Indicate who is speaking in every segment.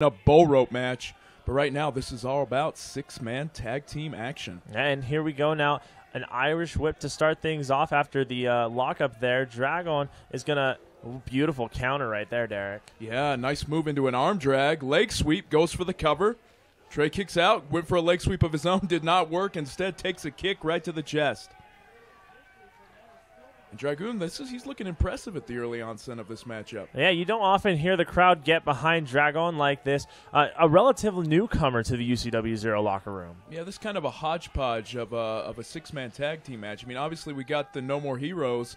Speaker 1: a bull rope match. But right now, this is all about six-man tag team action.
Speaker 2: And here we go now. An Irish whip to start things off after the lockup there. Draagon is going to – beautiful counter right there, Derek.
Speaker 1: Yeah, nice move into an arm drag. Leg sweep, goes for the cover. Trey kicks out, went for a leg sweep of his own, did not work. Instead, takes a kick right to the chest. And Draagon, he's looking impressive at the early onset of this matchup.
Speaker 2: Yeah, you don't often hear the crowd get behind Draagon like this. A relative newcomer to the UCW Zero locker room.
Speaker 1: Yeah, this kind of a hodgepodge of a six-man tag team match. I mean, obviously we got the No More Heroes,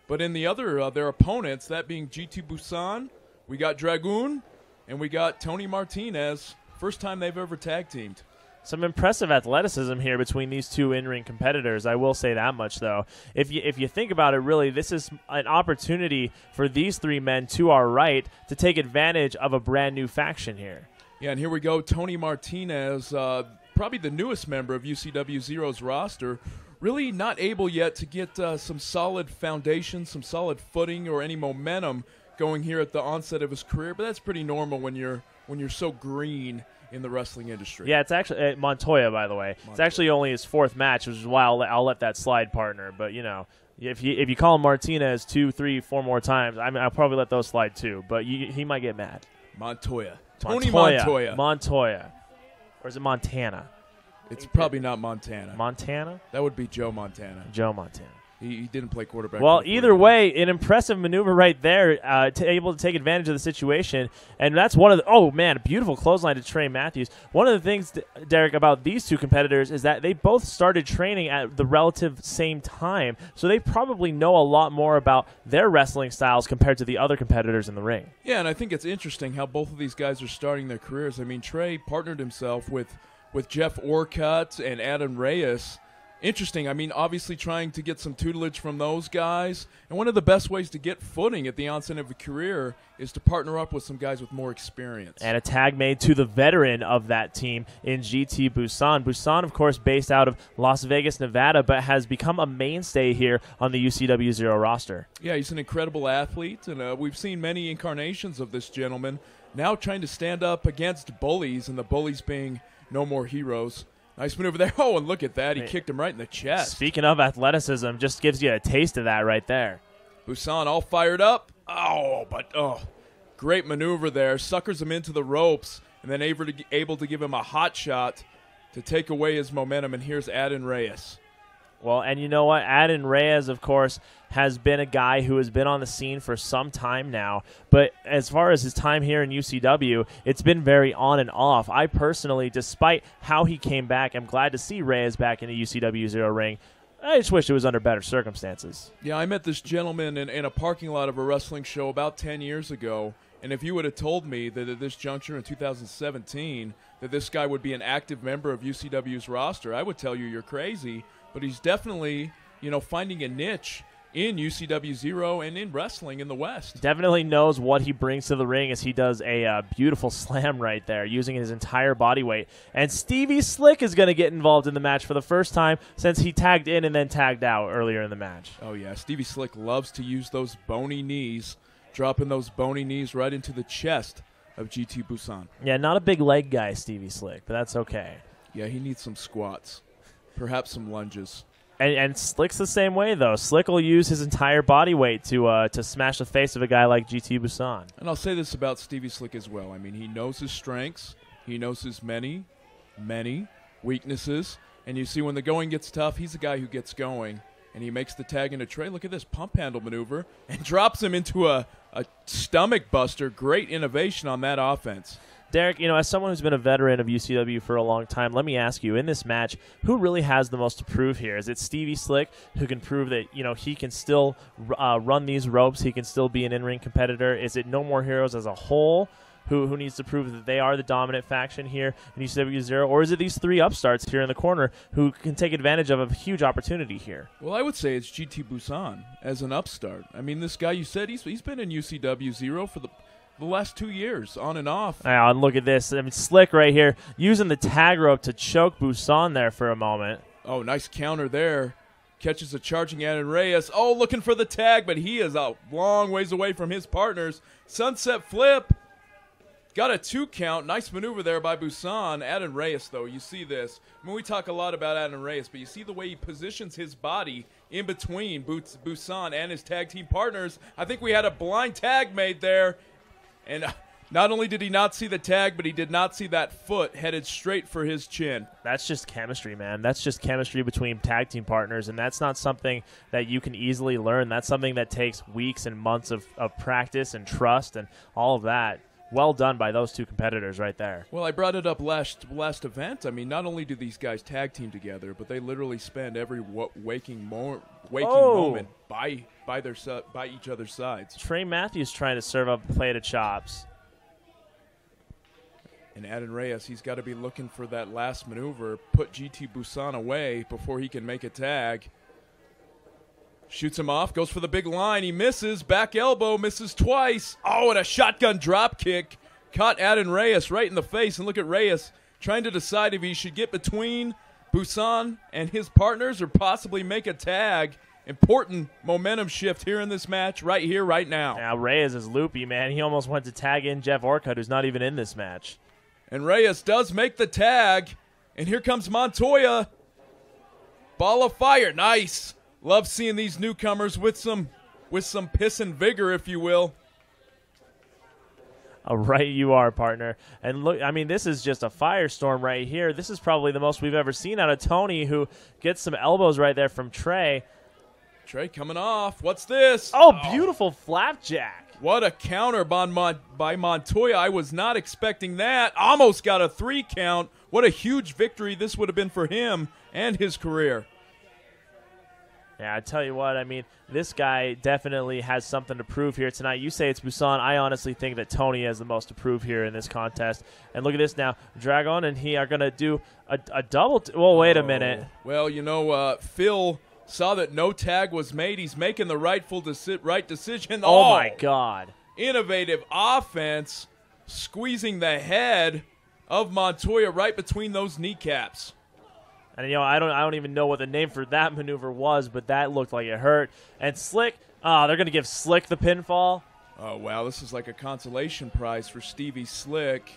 Speaker 1: but in the other, their opponents, that being GT Busan, we got Draagon, and we got Tony Martinez. First time they've ever tag teamed.
Speaker 2: Some impressive athleticism here between these two in-ring competitors. I will say that much, though. If you think about it, really, this is an opportunity for these three men to our right to take advantage of a brand-new faction here.
Speaker 1: Yeah, and here we go. Tony Martinez, probably the newest member of UCW Zero's roster, really not able yet to get some solid foundation, some solid footing, or any momentum going here at the onset of his career. But that's pretty normal when you're so green in the wrestling industry.
Speaker 2: Yeah, it's actually Montoya, by the way. Montoya. It's actually only his fourth match, which is why I'll let that slide, partner. But you know, if you call him Martinez 2, 3, 4 more times, I'll probably let those slide too. But he might get mad.
Speaker 1: Montoya, Tony Montoya,
Speaker 2: or is it Montana?
Speaker 1: It's probably not Montana.
Speaker 2: Montana?
Speaker 1: That would be Joe Montana.
Speaker 2: Joe Montana.
Speaker 1: He didn't play quarterback.
Speaker 2: Well, either way, an impressive maneuver right there, able to take advantage of the situation. And that's one of the – oh, man, a beautiful clothesline to Trey Matthews. One of the things, Derek, about these two competitors is that they both started training at the relative same time. So they probably know a lot more about their wrestling styles compared to the other competitors in the ring.
Speaker 1: Yeah, and I think it's interesting how both of these guys are starting their careers. I mean, Trey partnered himself with Jeff Orcutt and Adam Reyes. Interesting. I mean, obviously trying to get some tutelage from those guys. And one of the best ways to get footing at the onset of a career is to partner up with some guys with more experience.
Speaker 2: And a tag made to the veteran of that team in GT Busan. Busan, of course, based out of Las Vegas, Nevada, but has become a mainstay here on the UCW Zero roster.
Speaker 1: Yeah, he's an incredible athlete, and we've seen many incarnations of this gentleman now trying to stand up against bullies, and the bullies being No More Heroes. Nice maneuver there. Oh, and look at that. He kicked him right in the chest.
Speaker 2: Speaking of athleticism, just gives you a taste of that right there.
Speaker 1: Busan all fired up. Great maneuver there. Suckers him into the ropes and then able to give him a hot shot to take away his momentum. And here's Adam Reyes.
Speaker 2: Well, and you know what? Adam Reyes, of course, has been a guy who has been on the scene for some time now. But as far as his time here in UCW, it's been very on and off. I personally, despite how he came back, am glad to see Reyes back in the UCW Zero ring. I just wish it was under better circumstances.
Speaker 1: Yeah, I met this gentleman in a parking lot of a wrestling show about 10 years ago. And if you would have told me that at this juncture in 2017 that this guy would be an active member of UCW's roster, I would tell you you're crazy. But he's definitely, finding a niche in UCW Zero and in wrestling in the West.
Speaker 2: Definitely knows what he brings to the ring as he does a beautiful slam right there, using his entire body weight. And Stevie Slick is going to get involved in the match for the first time since he tagged in and then tagged out earlier in the match.
Speaker 1: Oh, yeah. Stevie Slick loves to use those bony knees, dropping those bony knees right into the chest of GT Busan.
Speaker 2: Yeah, not a big leg guy, Stevie Slick, but that's okay.
Speaker 1: Yeah, he needs some squats. Perhaps some lunges.
Speaker 2: And Slick's the same way, though. Slick will use his entire body weight to smash the face of a guy like GT Busan.
Speaker 1: And I'll say this about Stevie Slick as well. I mean, he knows his strengths. He knows his many, many weaknesses. And you see when the going gets tough, he's the guy who gets going. And he makes the tag into Trey. Look at this pump handle maneuver. And drops him into a stomach buster. Great innovation on that offense.
Speaker 2: Derek, as someone who's been a veteran of UCW for a long time, let me ask you, in this match, who really has the most to prove here? Is it Stevie Slick, who can prove that, he can still run these ropes, he can still be an in-ring competitor? Is it No More Heroes as a whole, who needs to prove that they are the dominant faction here in UCW Zero? Or is it these three upstarts here in the corner who can take advantage of a huge opportunity here?
Speaker 1: Well, I would say it's GT Busan as an upstart. I mean, this guy, you said, he's been in UCW Zero for the last 2 years, on and off.
Speaker 2: And look at this. I mean, Slick right here using the tag rope to choke Busan there for a moment.
Speaker 1: Oh, nice counter there. Catches a charging Adam Reyes. Oh, looking for the tag, but he is a long ways away from his partners. Sunset flip. Got a 2 count. Nice maneuver there by Busan. Adam Reyes, though, you see this. I mean, we talk a lot about Adam Reyes, but you see the way he positions his body in between Busan and his tag team partners. I think we had a blind tag made there. And not only did he not see the tag, but he did not see that foot headed straight for his chin.
Speaker 2: That's just chemistry, man. That's just chemistry between tag team partners, and that's not something that you can easily learn. That's something that takes weeks and months of practice and trust and all of that. Well done by those two competitors right there.
Speaker 1: Well, I brought it up last event. I mean, not only do these guys tag team together, but they literally spend every waking moment by each other's sides.
Speaker 2: Trey Matthews trying to serve up a plate of chops.
Speaker 1: And Adam Reyes, he's got to be looking for that last maneuver, put GT Busan away before he can make a tag. Shoots him off, goes for the big line. He misses. Back elbow, misses twice. Oh, and a shotgun drop kick. Caught Adam Reyes right in the face. And look at Reyes trying to decide if he should get between Busan and his partners or possibly make a tag. Important momentum shift here in this match, right here, right now.
Speaker 2: Now Reyes is loopy, man. He almost went to tag in Jeff Orcutt, who's not even in this match.
Speaker 1: And Reyes does make the tag. And here comes Montoya. Ball of fire. Nice. Love seeing these newcomers with some piss and vigor, if you will.
Speaker 2: Right you are, partner. And look, I mean, this is just a firestorm right here. This is probably the most we've ever seen out of Tony, who gets some elbows right there from Trey.
Speaker 1: Trey coming off. What's this?
Speaker 2: Oh, beautiful flapjack.
Speaker 1: What a counter by Montoya. I was not expecting that. Almost got a 3 count. What a huge victory this would have been for him and his career.
Speaker 2: Yeah, I tell you what, I mean, this guy definitely has something to prove here tonight. You say it's Busan. I honestly think that Tony has the most to prove here in this contest. And look at this now. Draagon and he are going to do a double. Well, wait a minute.
Speaker 1: Well, you know, Phil saw that no tag was made. He's making the right decision.
Speaker 2: Oh, my God.
Speaker 1: Innovative offense, squeezing the head of Montoya right between those kneecaps.
Speaker 2: And, you know, I don't even know what the name for that maneuver was, but that looked like it hurt. And Slick, they're going to give Slick the pinfall.
Speaker 1: Oh, wow, this is like a consolation prize for Stevie Slick.